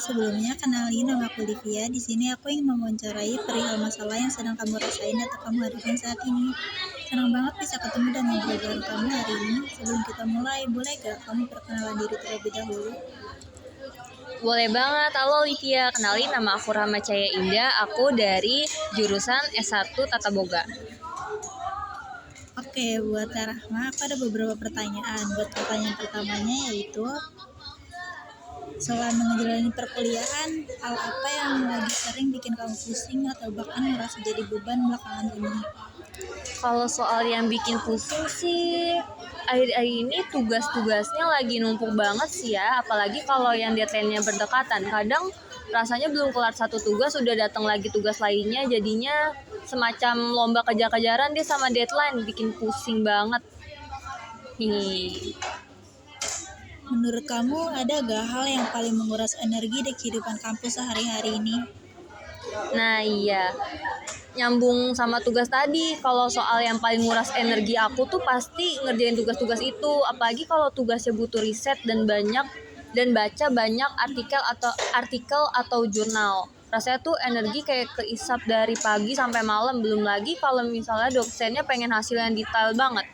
sebelumnya kenalin nama aku Livia. Di sini aku ingin mewawancarai perihal masalah yang sedang kamu rasain atau kamu hadapin saat ini. Senang banget bisa ketemu dan ngobrol bareng kamu hari ini. Sebelum kita mulai, boleh gak kamu perkenalan diri terlebih dahulu? Boleh banget. Halo Livia, kenalin nama aku Rahma Cahaya Indah. Aku dari jurusan S1 Tata Boga. Oke, buat Kak Rahma, aku ada beberapa pertanyaan. Buat pertanyaan pertamanya yaitu, selama menjalani perkuliahan, hal apa yang lagi sering bikin kamu pusing atau bahkan merasa jadi beban belakangan ini? Kalau soal yang bikin pusing sih, akhir-akhir ini tugas-tugasnya lagi numpuk banget sih ya. Apalagi kalau yang deadline-nya berdekatan. Kadang rasanya belum kelar satu tugas, udah datang lagi tugas lainnya. Jadinya semacam lomba kejar-kejaran dia sama deadline, bikin pusing banget. Menurut kamu, ada gak hal yang paling menguras energi di kehidupan kampus sehari-hari ini? Nah iya, nyambung sama tugas tadi. Kalau soal yang paling nguras energi aku tuh pasti ngerjain tugas-tugas itu. Apalagi kalau tugasnya butuh riset dan baca banyak artikel atau jurnal. Rasanya tuh energi kayak keisap dari pagi sampai malam. Belum lagi kalau misalnya dosennya pengen hasil yang detail banget.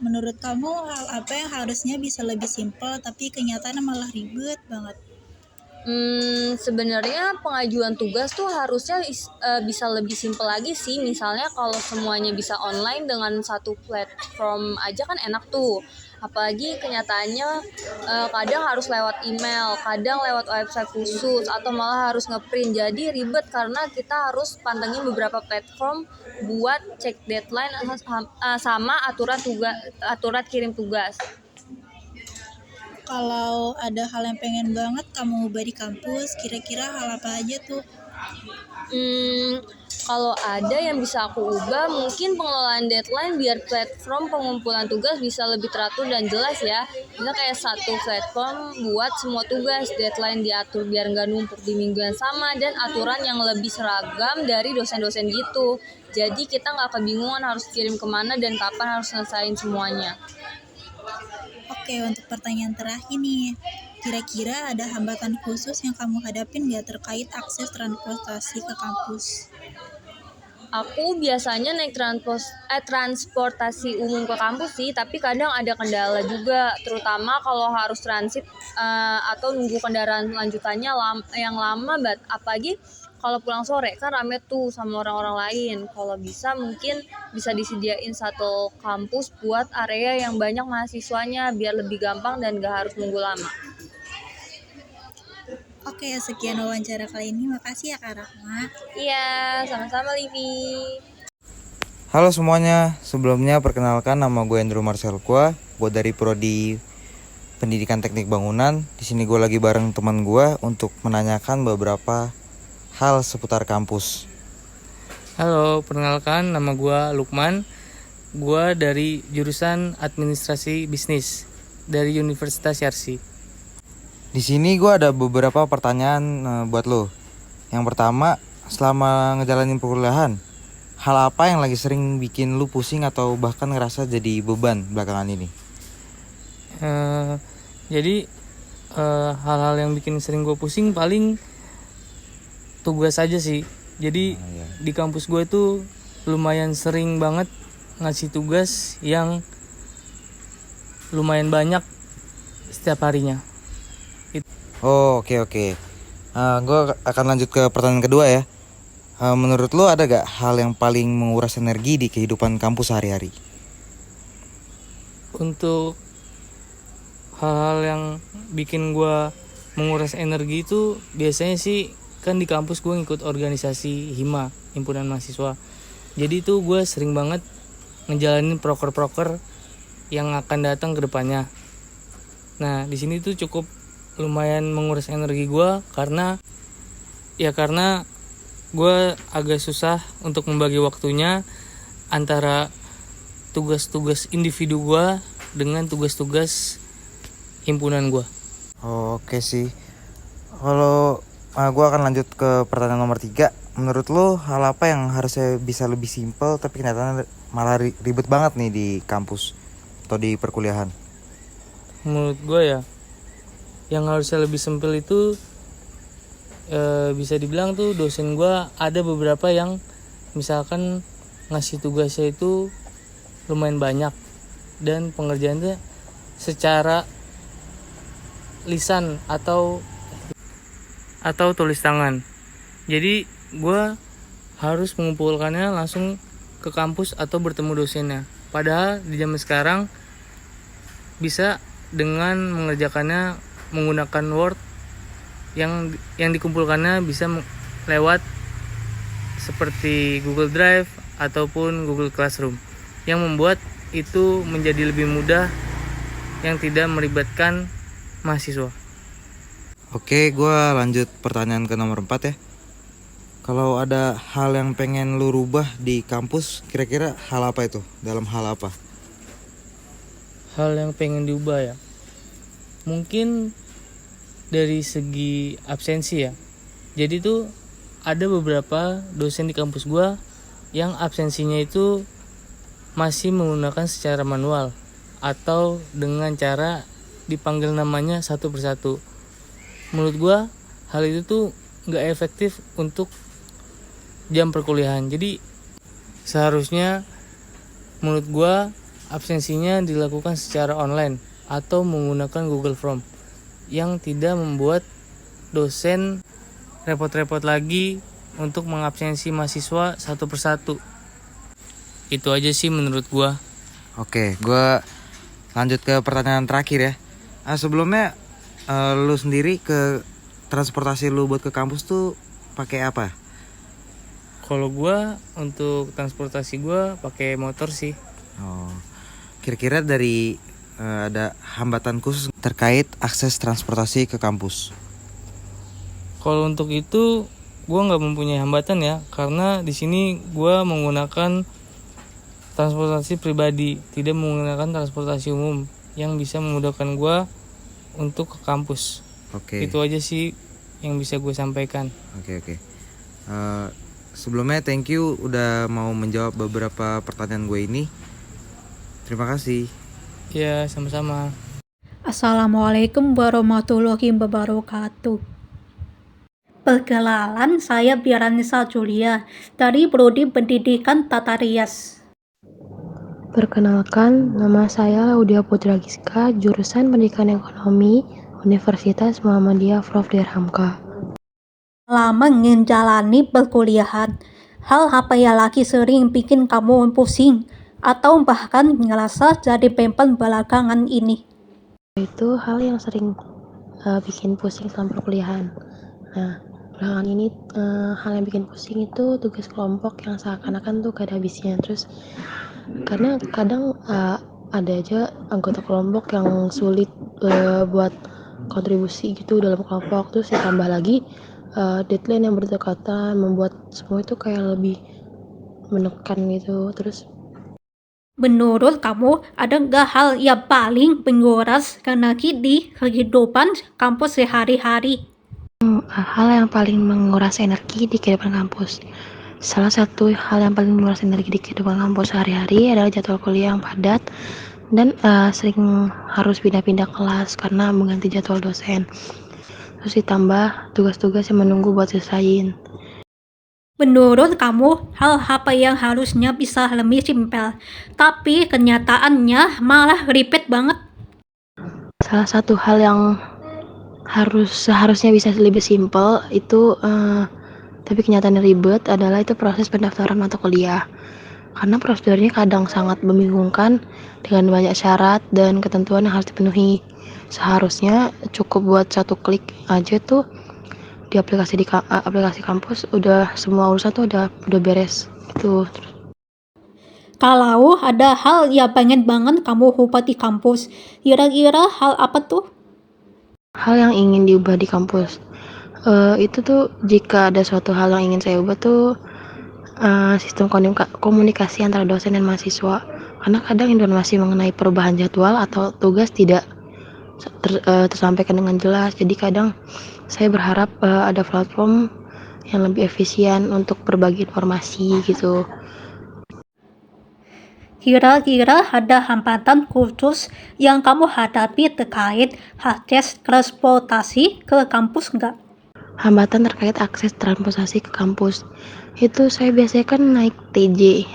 Menurut kamu, hal apa yang harusnya bisa lebih simpel tapi kenyataannya malah ribet banget? Sebenarnya pengajuan tugas tuh harusnya bisa lebih simpel lagi sih. Misalnya kalau semuanya bisa online dengan satu platform aja kan enak tuh. Apalagi kenyataannya kadang harus lewat email, kadang lewat website khusus, atau malah harus ngeprint. Jadi ribet karena kita harus pantengin beberapa platform buat cek deadline sama aturan kirim tugas. Kalau ada hal yang pengen banget kamu ubah di kampus, kira-kira hal apa aja tuh? Kalau ada yang bisa aku ubah, mungkin pengelolaan deadline biar platform pengumpulan tugas bisa lebih teratur dan jelas ya. Bisa kayak satu platform buat semua tugas, deadline diatur biar nggak numpuk di minggu yang sama, dan aturan yang lebih seragam dari dosen-dosen gitu. Jadi kita nggak kebingungan harus kirim kemana dan kapan harus selesaiin semuanya. Oke, untuk pertanyaan terakhir nih, kira-kira ada hambatan khusus yang kamu hadapin gak terkait akses transportasi ke kampus? Aku biasanya naik transportasi umum ke kampus sih, tapi kadang ada kendala juga, terutama kalau harus transit atau nunggu kendaraan lanjutannya yang lama banget. Apalagi kalau pulang sore kan rame tuh sama orang-orang lain. Kalau bisa mungkin bisa disediain satu kampus buat area yang banyak mahasiswanya biar lebih gampang dan gak harus nunggu lama. Oke, sekian wawancara kali ini. Makasih ya Kak Rahma. Iya, sama-sama Livi. Halo semuanya, sebelumnya perkenalkan nama gue Andrew Marcel Kua. Gue dari Prodi Pendidikan Teknik Bangunan. Di sini gue lagi bareng teman gue untuk menanyakan beberapa hal seputar kampus. Halo, perkenalkan nama gue Lukman. Gue dari jurusan Administrasi Bisnis dari Universitas Yarsi. Di sini gue ada beberapa pertanyaan buat lo. Yang pertama, selama ngejalanin perkuliahan, hal apa yang lagi sering bikin lu pusing atau bahkan ngerasa jadi beban belakangan ini? Jadi hal-hal yang bikin sering gue pusing paling tugas aja sih. Jadi di kampus gue tuh lumayan sering banget ngasih tugas yang lumayan banyak setiap harinya. Oh, oke. Gue akan lanjut ke pertanyaan kedua ya. Menurut lo ada gak hal yang paling menguras energi di kehidupan kampus sehari-hari? Untuk hal-hal yang bikin gue menguras energi itu biasanya sih kan di kampus gue ngikut organisasi HIMA, Himpunan Mahasiswa. Jadi tuh gue sering banget ngejalanin proker-proker yang akan datang ke depannya. Nah, di sini tuh cukup lumayan menguras energi gue karena gue agak susah untuk membagi waktunya antara tugas-tugas individu gue dengan tugas-tugas himpunan gue. Oke sih. Kalau gue akan lanjut ke pertanyaan nomor 3. Menurut lo hal apa yang harusnya bisa lebih simpel tapi kenyataannya malah ribet banget nih di kampus atau di perkuliahan? Menurut gue ya yang harusnya lebih sempil itu bisa dibilang tuh dosen gue ada beberapa yang misalkan ngasih tugasnya itu lumayan banyak dan pengerjaannya secara lisan atau tulis tangan. Jadi gue harus mengumpulkannya langsung ke kampus atau bertemu dosennya. Padahal di zaman sekarang bisa dengan mengerjakannya menggunakan Word yang dikumpulkannya bisa lewat seperti Google Drive ataupun Google Classroom yang membuat itu menjadi lebih mudah yang tidak melibatkan mahasiswa. Oke, gue lanjut pertanyaan ke nomor 4 ya. Kalau ada hal yang pengen lu rubah di kampus, kira-kira hal apa itu? Dalam hal apa? Hal yang pengen diubah ya, mungkin dari segi absensi ya. Jadi tuh ada beberapa dosen di kampus gua yang absensinya itu masih menggunakan secara manual atau dengan cara dipanggil namanya satu persatu. Menurut gua hal itu tuh nggak efektif untuk jam perkuliahan. Jadi seharusnya menurut gua absensinya dilakukan secara online atau menggunakan Google Form yang tidak membuat dosen repot-repot lagi untuk mengabsensi mahasiswa satu persatu. Itu aja sih menurut gua. Oke, gue lanjut ke pertanyaan terakhir ya. Sebelumnya lu sendiri ke transportasi lu buat ke kampus tuh pakai apa? Kalau gua untuk transportasi gua pakai motor sih. Oh, kira-kira dari ada hambatan khusus terkait akses transportasi ke kampus? Kalau untuk itu gua nggak mempunyai hambatan ya, karena di sini gua menggunakan transportasi pribadi, tidak menggunakan transportasi umum yang bisa memudahkan gua untuk ke kampus. Oke. Itu aja sih yang bisa gue sampaikan. Oke. Sebelumnya thank you udah mau menjawab beberapa pertanyaan gue ini. Terima kasih. Ya, sama-sama. Assalamualaikum warahmatullahi wabarakatuh. Perkenalan, saya Biranisa Julia dari Prodi Pendidikan Tata Rias. Perkenalkan, nama saya Laudia Putra Giska, jurusan Pendidikan Ekonomi, Universitas Muhammadiyah Prof. Hamka. Selama menjalani perkuliahan, hal apa yang lagi sering bikin kamu pusing atau bahkan ngerasa jadi beban belakangan ini? Itu hal yang sering bikin pusing selama perkuliahan. Nah, belakangan ini hal yang bikin pusing itu tugas kelompok yang seakan-akan tuh gak ada habisnya. Terus karena kadang ada aja anggota kelompok yang sulit buat kontribusi gitu dalam kelompok. Terus ditambah lagi deadline yang berdekatan membuat semua itu kayak lebih menekan gitu. Terus Menurut kamu, ada nggak hal yang paling menguras energi di kehidupan kampus sehari-hari? hal yang paling menguras energi di kehidupan kampus. Salah satu hal yang paling menguras energi di kehidupan kampus sehari-hari adalah jadwal kuliah yang padat dan sering harus pindah-pindah kelas karena mengganti jadwal dosen. Terus ditambah tugas-tugas yang menunggu buat selesaiin. Menurut kamu, hal apa yang harusnya bisa lebih simpel, tapi kenyataannya malah ribet banget? Salah satu hal yang seharusnya bisa lebih simpel itu tapi kenyataannya ribet adalah itu proses pendaftaran mata kuliah. Karena prosedurnya kadang sangat membingungkan dengan banyak syarat dan ketentuan yang harus dipenuhi. Seharusnya cukup buat satu klik aja tuh di aplikasi kampus udah semua urusan tuh udah beres gitu. Kalau ada hal yang pengen banget kamu ubah di kampus, kira-kira hal apa tuh? Hal yang ingin diubah di kampus itu tuh jika ada suatu hal yang ingin saya ubah tuh sistem komunikasi antara dosen dan mahasiswa, karena kadang informasi mengenai perubahan jadwal atau tugas tidak tersampaikan dengan jelas. Jadi kadang saya berharap ada platform yang lebih efisien untuk berbagi informasi gitu. Kira-kira ada hambatan khusus yang kamu hadapi terkait akses transportasi ke kampus nggak? Hambatan terkait akses transportasi ke kampus. Itu saya biasanya kan naik TJ,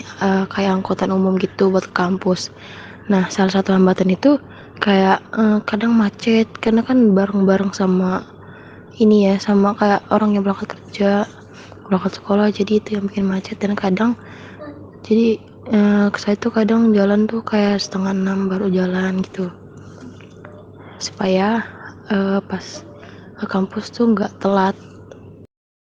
kayak angkutan umum gitu buat ke kampus. Nah, salah satu hambatan itu kayak kadang macet karena kan bareng-bareng sama ini ya, sama kayak orang yang berangkat kerja, berangkat sekolah, jadi itu yang bikin macet. Dan kadang jadi saya tuh kadang jalan tuh kayak 5:30 baru jalan gitu, supaya pas ke kampus tuh nggak telat.